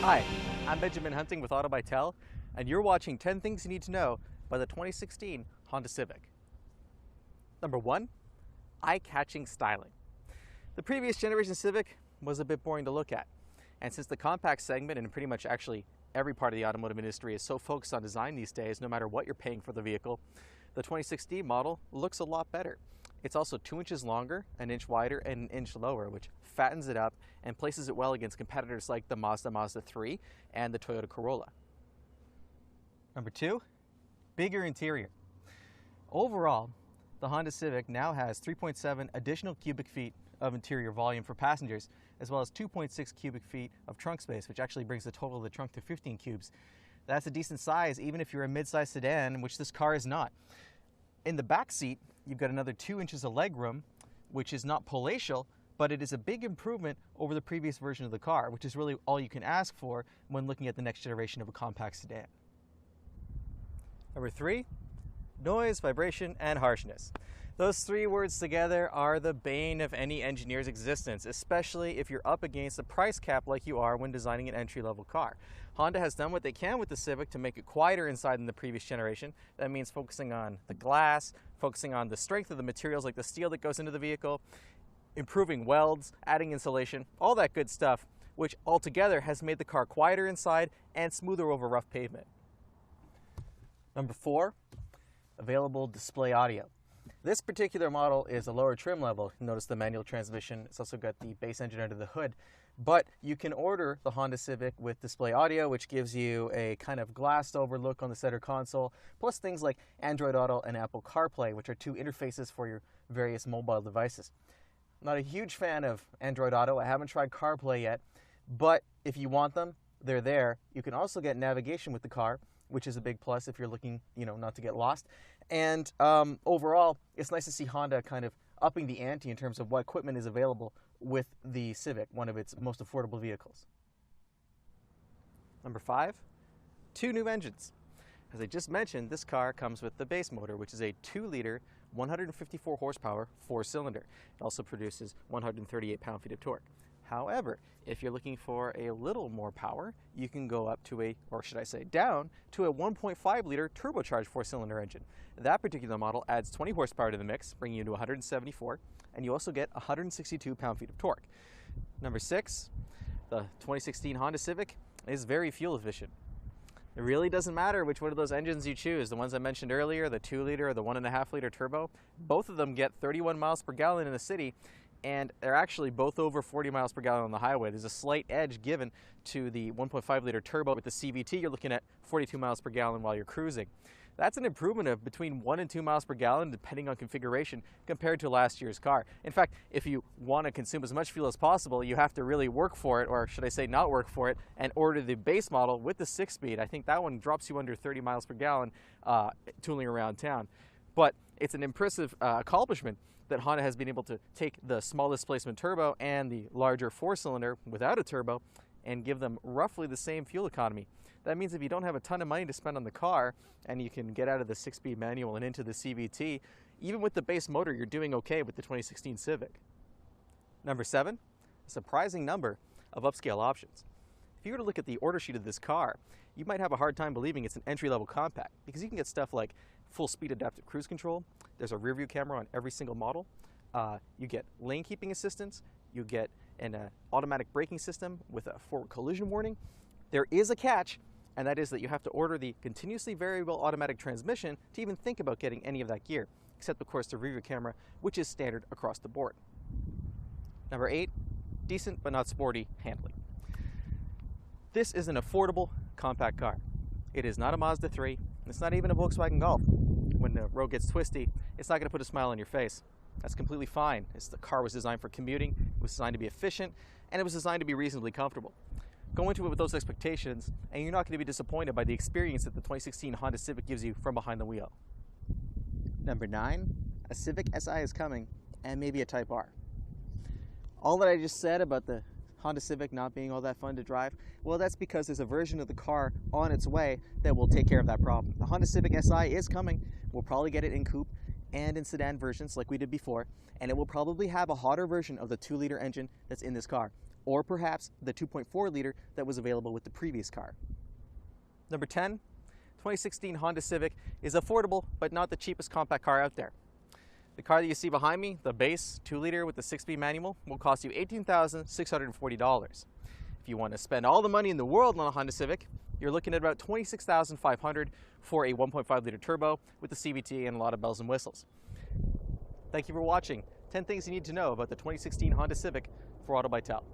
Hi, I'm Benjamin Hunting with Auto by Tel, and you're watching 10 Things You Need to Know by the 2016 Honda Civic. Number 1, eye-catching styling. The previous generation Civic was a bit boring to look at, and since the compact segment and pretty much actually every part of the automotive industry is so focused on design these days, no matter what you're paying for the vehicle, the 2016 model looks a lot better. It's also 2 inches longer, an inch wider, and an inch lower, which fattens it up and places it well against competitors like the Mazda 3 and the Toyota Corolla. Number 2, bigger interior. Overall, the Honda Civic now has 3.7 additional cubic feet of interior volume for passengers, as well as 2.6 cubic feet of trunk space, which actually brings the total of the trunk to 15 cubes. That's a decent size, even if you're a mid-size sedan, which this car is not. In the back seat, you've got another 2 inches of legroom, which is not palatial, but it is a big improvement over the previous version of the car, which is really all you can ask for when looking at the next generation of a compact sedan. Number 3, noise, vibration, and harshness. Those 3 words together are the bane of any engineer's existence, especially if you're up against a price cap like you are when designing an entry-level car. Honda has done what they can with the Civic to make it quieter inside than the previous generation. That means focusing on the glass, focusing on the strength of the materials like the steel that goes into the vehicle, improving welds, adding insulation, all that good stuff, which altogether has made the car quieter inside and smoother over rough pavement. Number 4, available display audio. This particular model is a lower trim level. Notice the manual transmission. It's also got the base engine under the hood. But you can order the Honda Civic with display audio, which gives you a kind of glassed over look on the center console, plus things like Android Auto and Apple CarPlay, which are 2 interfaces for your various mobile devices. I'm not a huge fan of Android Auto. I haven't tried CarPlay yet, but if you want them, they're there. You can also get navigation with the car, which is a big plus if you're looking, not to get lost. And overall, it's nice to see Honda kind of upping the ante in terms of what equipment is available with the Civic, one of its most affordable vehicles. Number 5, 2 new engines. As I just mentioned, this car comes with the base motor, which is a 2-liter, 154 horsepower, 4-cylinder. It also produces 138 pound-feet of torque. However, if you're looking for a little more power, you can go up to down to a 1.5-liter turbocharged 4-cylinder engine. That particular model adds 20 horsepower to the mix, bringing you to 174, and you also get 162 pound-feet of torque. Number 6, the 2016 Honda Civic is very fuel efficient. It really doesn't matter which one of those engines you choose. The ones I mentioned earlier, the 2-liter or the 1.5-liter turbo, both of them get 31 miles per gallon in the city, and they're actually both over 40 miles per gallon on the highway. There's a slight edge given to the 1.5-liter turbo. With the CVT, you're looking at 42 miles per gallon while you're cruising. That's an improvement of between 1 and 2 miles per gallon, depending on configuration, compared to last year's car. In fact, if you want to consume as much fuel as possible, you have to really work for it, or should I say not work for it, and order the base model with the 6-speed. I think that one drops you under 30 miles per gallon tooling around town. But it's an impressive accomplishment that Honda has been able to take the small displacement turbo and the larger 4-cylinder without a turbo and give them roughly the same fuel economy. That means if you don't have a ton of money to spend on the car and you can get out of the 6-speed manual and into the CVT, even with the base motor, you're doing okay with the 2016 Civic. Number 7, a surprising number of upscale options. If you were to look at the order sheet of this car, you might have a hard time believing it's an entry-level compact, because you can get stuff like full speed adaptive cruise control. There's a rear view camera on every single model. You get lane keeping assistance. You get an automatic braking system with a forward collision warning. There is a catch, and that is that you have to order the continuously variable automatic transmission to even think about getting any of that gear, except of course the rear view camera, which is standard across the board. Number 8, decent but not sporty handling. This is an affordable compact car. It is not a Mazda 3. It's not even a Volkswagen Golf. When the road gets twisty, it's not going to put a smile on your face. That's completely fine. The car was designed for commuting, it was designed to be efficient, and it was designed to be reasonably comfortable. Go into it with those expectations, and you're not going to be disappointed by the experience that the 2016 Honda Civic gives you from behind the wheel. Number 9, a Civic Si is coming, and maybe a Type R. All that I just said about the Honda Civic not being all that fun to drive, well, that's because there's a version of the car on its way that will take care of that problem. The Honda Civic Si is coming. We'll probably get it in coupe, and in sedan versions like we did before, and it will probably have a hotter version of the 2-liter engine that's in this car, or perhaps the 2.4-liter that was available with the previous car. Number 10, 2016 Honda Civic is affordable, but not the cheapest compact car out there. The car that you see behind me, the base 2-liter with the 6-speed manual, will cost you $18,640. If you want to spend all the money in the world on a Honda Civic, you're looking at about $26,500 for a 1.5-liter turbo with the CVT and a lot of bells and whistles. Thank you for watching. 10 things you need to know about the 2016 Honda Civic for Auto by Tel.